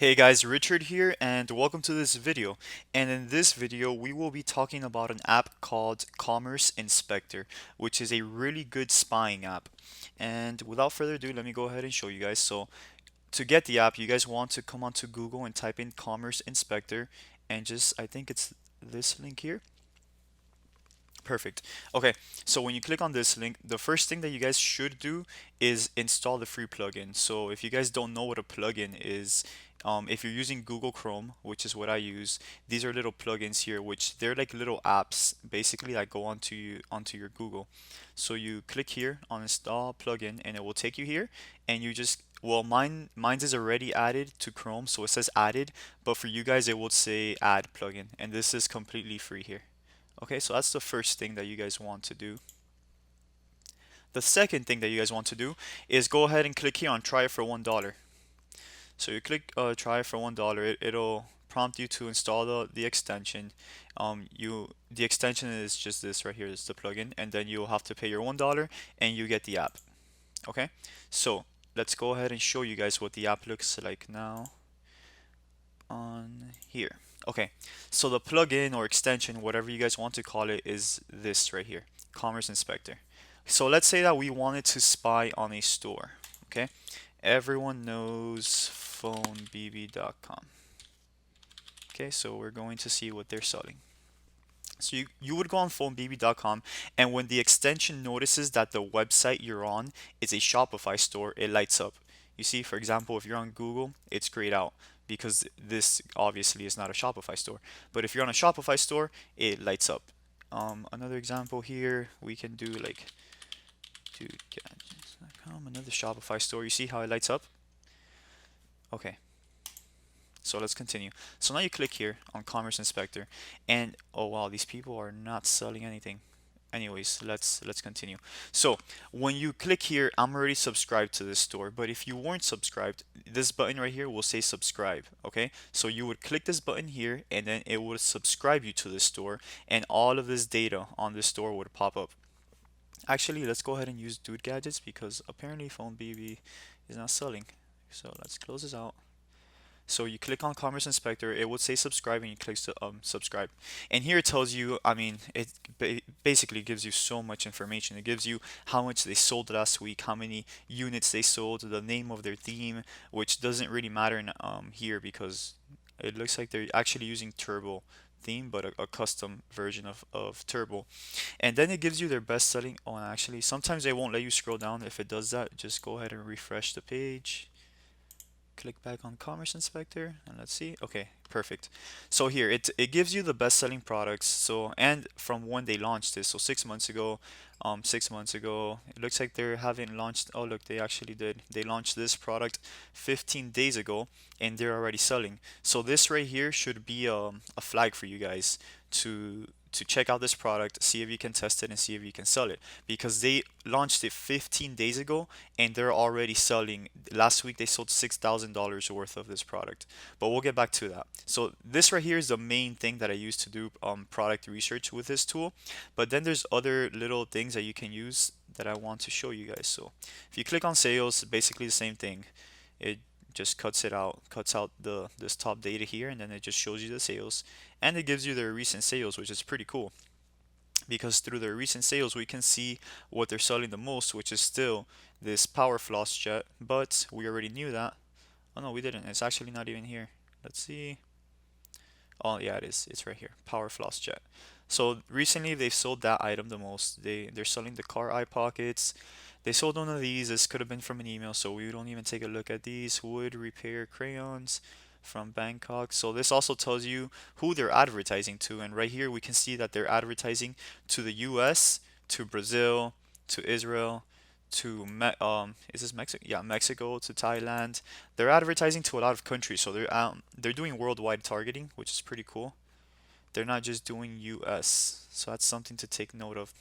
Hey guys, Richard here and welcome to this video. And in this video, we will be talking about an app called Commerce Inspector, which is a really good spying app. And without further ado, let me go ahead and show you guys. So to get the app, you guys want to come onto Google and type in Commerce Inspector and just, I think it's this link here. Perfect. Okay, so when you click on this link, the first thing that you guys should do is install the free plugin. So if you guys don't know what a plugin is, if you're using Google Chrome, which is what I use, these are little plugins here, which they're like little apps, basically that go onto your Google. So you click here on install plugin, and it will take you here, and you just well, mine's is already added to Chrome, so it says added, but for you guys it would say add plugin, and this is completely free here. Okay, so that's the first thing that you guys want to do. The second thing that you guys want to do is go ahead and click here on try it for $1. So you click try it for $1, it'll prompt you to install the extension. The extension is just this right here, is the plugin, and then you'll have to pay your $1 and you get the app. Okay, so let's go ahead and show you guys what the app looks like now on here. Okay, so the plugin or extension, whatever you guys want to call it, is this right here, Commerce Inspector. So let's say that we wanted to spy on a store. Okay, everyone knows phonebb.com. Okay, so we're going to see what they're selling. So you would go on phonebb.com, and when the extension notices that the website you're on is a Shopify store, it lights up. You see, for example, if you're on Google, it's grayed out because this obviously is not a Shopify store. But if you're on a Shopify store, it lights up. Another example here, we can do like dudegadgets.com, another Shopify store. You see how it lights up? Okay, so let's continue. So now you click here on Commerce Inspector, and oh wow, these people are not selling anything. Anyways, let's continue. So when you click here, I'm already subscribed to this store, but if you weren't subscribed, this button right here will say subscribe. Okay, so you would click this button here, and then it would subscribe you to this store, and all of this data on this store would pop up. Actually, let's go ahead and use Dude Gadgets because apparently Phone BB is not selling. So let's close this out. So you click on Commerce Inspector, it would say subscribe, and you click to subscribe. And here it tells you, I mean, it basically gives you so much information. It gives you how much they sold last week, how many units they sold, the name of their theme, which doesn't really matter here because it looks like they're actually using Turbo theme, but a custom version of Turbo. And then it gives you their best selling. Oh, and actually, sometimes they won't let you scroll down. If it does that, just go ahead and refresh the page. Click back on Commerce Inspector and let's see. Okay, perfect. So here it gives you the best-selling products. So and from when they launched this, so 6 months ago, 6 months ago, it looks like they haven't launched. Oh, look, they actually did. They launched this product 15 days ago, and they're already selling. So this right here should be a flag for you guys to check out this product, see if you can test it and see if you can sell it because they launched it 15 days ago and they're already selling. Last week they sold $6,000 worth of this product, but we'll get back to that. So this right here is the main thing that I use to do product research with this tool, but then there's other little things that you can use that I want to show you guys. So if you click on sales, basically the same thing. It just cuts out the this top data here, and then it just shows you the sales, and it gives you their recent sales, which is pretty cool because through their recent sales we can see what they're selling the most, which is still this power floss jet, but we already knew that. Oh no, we didn't. It's actually not even here. Let's see. Oh yeah, it is. It's right here. Power floss jet. So recently they've sold that item the most. They're selling the car eye pockets. They sold one of these. This could have been from an email, so we don't even take a look at these. Wood repair crayons from Bangkok. So this also tells you who they're advertising to, and right here we can see that they're advertising to the US, to Brazil, to Israel, to is this Mexico? Yeah, Mexico, to Thailand. They're advertising to a lot of countries, so they're doing worldwide targeting, which is pretty cool. They're not just doing US, so that's something to take note of.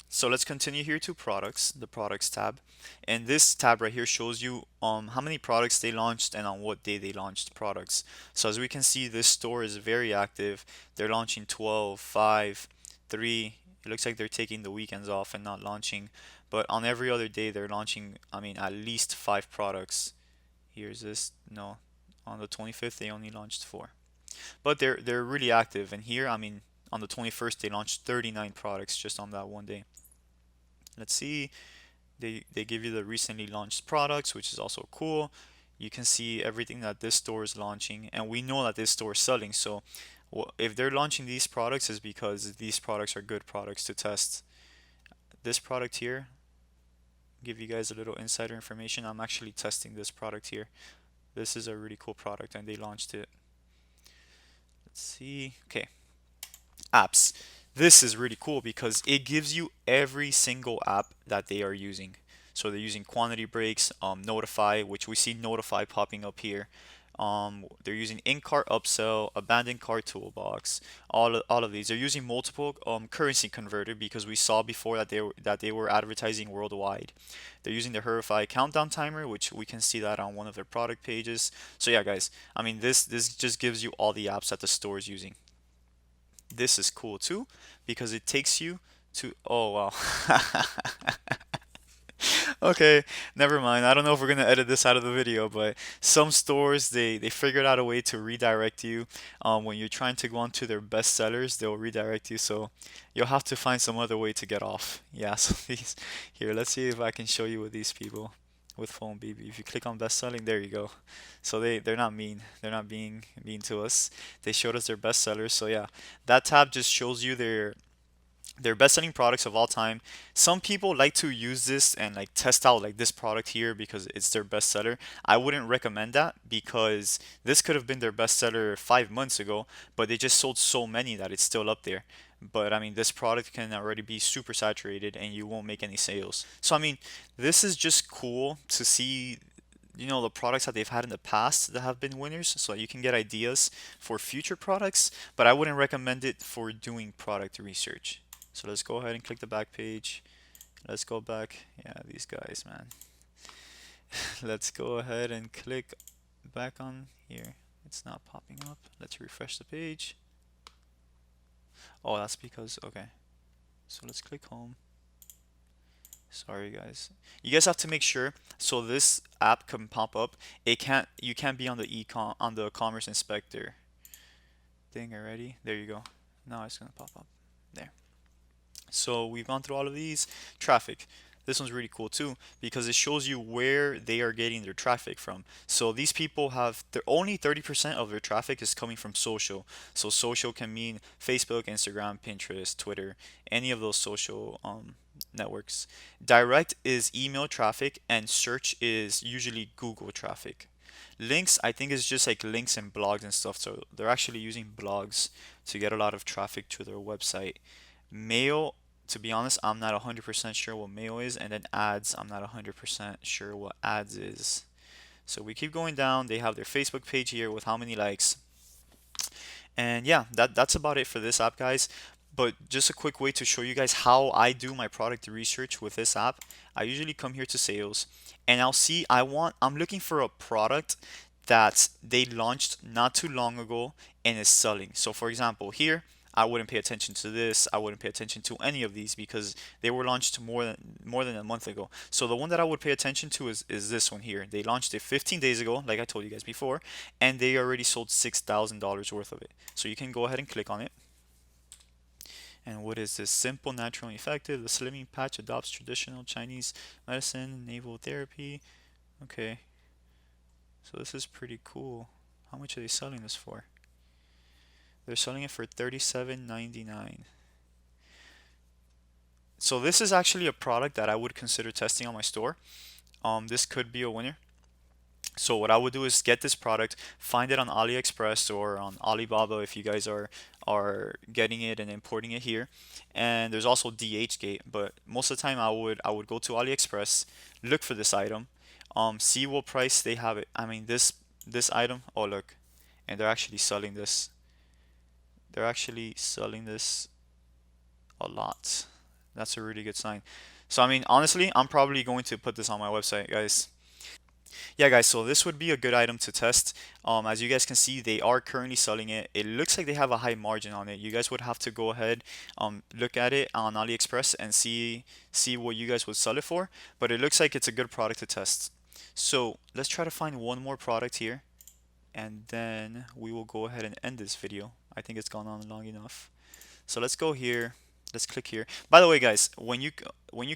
So let's continue here to products, the products tab. And this tab right here shows you how many products they launched and on what day they launched products. So as we can see, this store is very active. They're launching 12, 5, 3. It looks like they're taking the weekends off and not launching. But on every other day, they're launching, I mean, at least 5 products. Here's this. No. On the 25th, they only launched four, but they're really active. And here, I mean, on the 21st, they launched 39 products just on that one day. Let's see. They give you the recently launched products, which is also cool. You can see everything that this store is launching, and we know that this store is selling. So, if they're launching these products, is because these products are good products to test. This product here, give you guys a little insider information. I'm actually testing this product here. This is a really cool product, and they launched it. Let's see. Okay, apps. This is really cool because it gives you every single app that they are using. So they're using quantity breaks, Notify, which we see Notify popping up here. They're using in-cart upsell, abandoned cart toolbox, all of these. They're using multiple currency converter because we saw before that they were advertising worldwide. They're using the Verify countdown timer, which we can see that on one of their product pages. So yeah, guys, I mean this just gives you all the apps that the store is using. This is cool too because it takes you to, oh wow. Okay, never mind. I don't know if we're gonna edit this out of the video, but some stores they figured out a way to redirect you. When you're trying to go onto their best sellers, they'll redirect you. So you'll have to find some other way to get off. Yeah. So these here, let's see if I can show you with these people with phone BB. If you click on best selling, there you go. So they're not mean. They're not being mean to us. They showed us their best sellers. So yeah, that tab just shows you their best-selling products of all time. Some people like to use this and like test out like this product here because it's their bestseller. I wouldn't recommend that because this could have been their bestseller 5 months ago, but they just sold so many that it's still up there. But I mean, this product can already be super saturated and you won't make any sales. So I mean, this is just cool to see, the products that they've had in the past that have been winners so you can get ideas for future products, but I wouldn't recommend it for doing product research. So let's go ahead and click the back page. Let's go back. Yeah, these guys, man. Let's go ahead and click back on here. It's not popping up. Let's refresh the page. Oh, that's because, okay. So let's click home. Sorry guys. You guys have to make sure so this app can pop up. You can't be on the econ on the commerce inspector thing already. There you go. Now it's gonna pop up. There. So we've gone through all of these. Traffic. This one's really cool too because it shows you where they are getting their traffic from. So these people have only 30% of their traffic is coming from social. So social can mean Facebook, Instagram, Pinterest, Twitter, any of those social networks. Direct is email traffic and search is usually Google traffic. Links, I think, is just like links and blogs and stuff. So they're actually using blogs to get a lot of traffic to their website. Mail, to be honest, I'm not 100% sure what mail is, and then ads, I'm not 100% sure what ads is. So we keep going down. They have their Facebook page here with how many likes. And yeah, that's about it for this app, guys. But just a quick way to show you guys how I do my product research with this app. I usually come here to sales and I'll see I'm looking for a product that they launched not too long ago and is selling. So for example, here I wouldn't pay attention to this. I wouldn't pay attention to any of these because they were launched more than a month ago. So the one that I would pay attention to is this one here. They launched it 15 days ago, like I told you guys before, and they already sold $6,000 worth of it. So you can go ahead and click on it. And what is this? Simple, natural, and effective. The slimming patch adopts traditional Chinese medicine, naval therapy. Okay, so this is pretty cool. How much are they selling this for? They're selling it for $37.99. So this is actually a product that I would consider testing on my store. This could be a winner. So what I would do is get this product, find it on AliExpress or on Alibaba if you guys are getting it and importing it here. And there's also DHgate, but most of the time I would go to AliExpress, look for this item, see what price they have it. I mean this item, oh look, and they're actually selling this. They're actually selling this a lot. That's a really good sign. So I mean honestly, I'm probably going to put this on my website, guys. Yeah, guys, so this would be a good item to test. As you guys can see, they are currently selling it. It looks like they have a high margin on it. You guys would have to go ahead, look at it on AliExpress and see what you guys would sell it for. But it looks like it's a good product to test. So let's try to find one more product here. and then we will go ahead and end this video. I think it's gone on long enough. So let's go here. Let's click here. By the way, guys, when you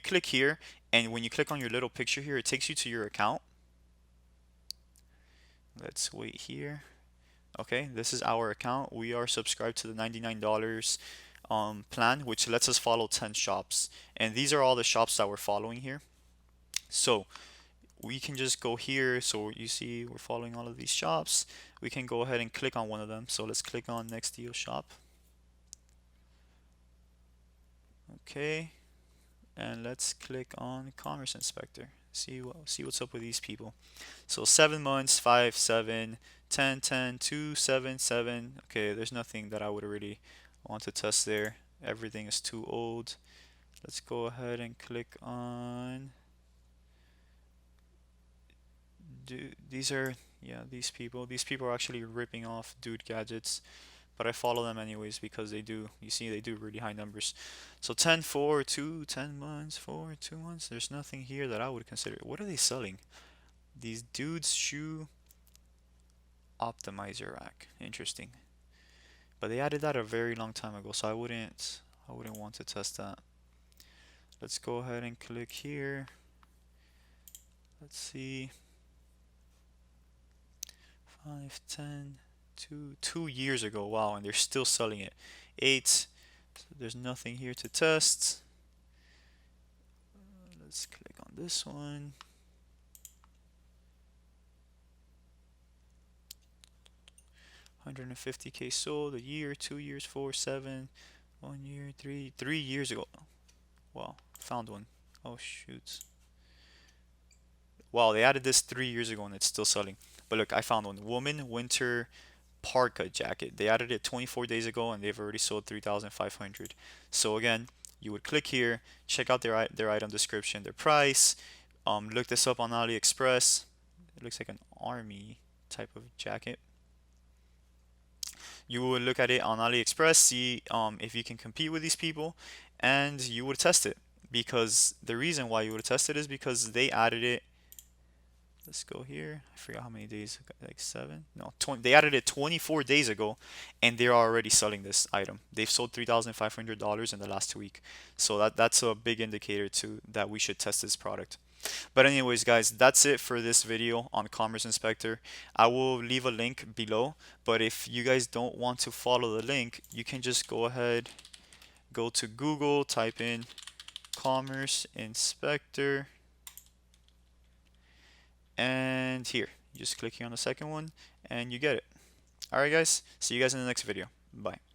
click here and when you click on your little picture here, it takes you to your account. Let's wait here. Okay, this is our account. We are subscribed to the $99 plan, which lets us follow 10 shops. And these are all the shops that we're following here. So we can just go here. So you see we're following all of these shops. We can go ahead and click on one of them. So let's click on next deal shop. Okay, and let's click on Commerce Inspector. See what's up with these people. So 7 months, 5, 7, 10, 10, 2, 7, 7. Okay, there's nothing that I would really want to test there. Everything is too old. Let's go ahead and click on these are, yeah, these people. These people are actually ripping off Dude Gadgets, but I follow them anyways because they do, you see, they do really high numbers. So 10, 4, 2, 10 months, 4, 2 months. There's nothing here that I would consider. What are they selling? These dudes shoe optimizer rack. Interesting. But they added that a very long time ago, so I wouldn't want to test that. Let's go ahead and click here. Let's see. 5, 10, 2 years ago. Wow, and they're still selling it. 8. So there's nothing here to test. Let's click on this one. 150K sold, a year, 2 years, 4, 7, 1 year, 3 years ago. Wow, found one. Oh shoot. Wow, they added this 3 years ago and it's still selling. But look, I found one. Woman winter parka jacket. They added it 24 days ago and they've already sold 3,500. So again, you would click here, check out their item description, their price. Look this up on AliExpress. It looks like an army type of jacket. You would look at it on AliExpress, see if you can compete with these people, and you would test it. Because the reason why you would test it is because they added it. Let's go here. I forgot how many days, like 7? No, 20. They added it 24 days ago, and they're already selling this item. They've sold $3,500 in the last week, so that's a big indicator to that we should test this product. But anyways, guys, that's it for this video on Commerce Inspector. I will leave a link below, but if you guys don't want to follow the link, you can just go ahead, go to Google, type in Commerce Inspector, and here, you just click here on the second one, and you get it. Alright guys, see you guys in the next video. Bye.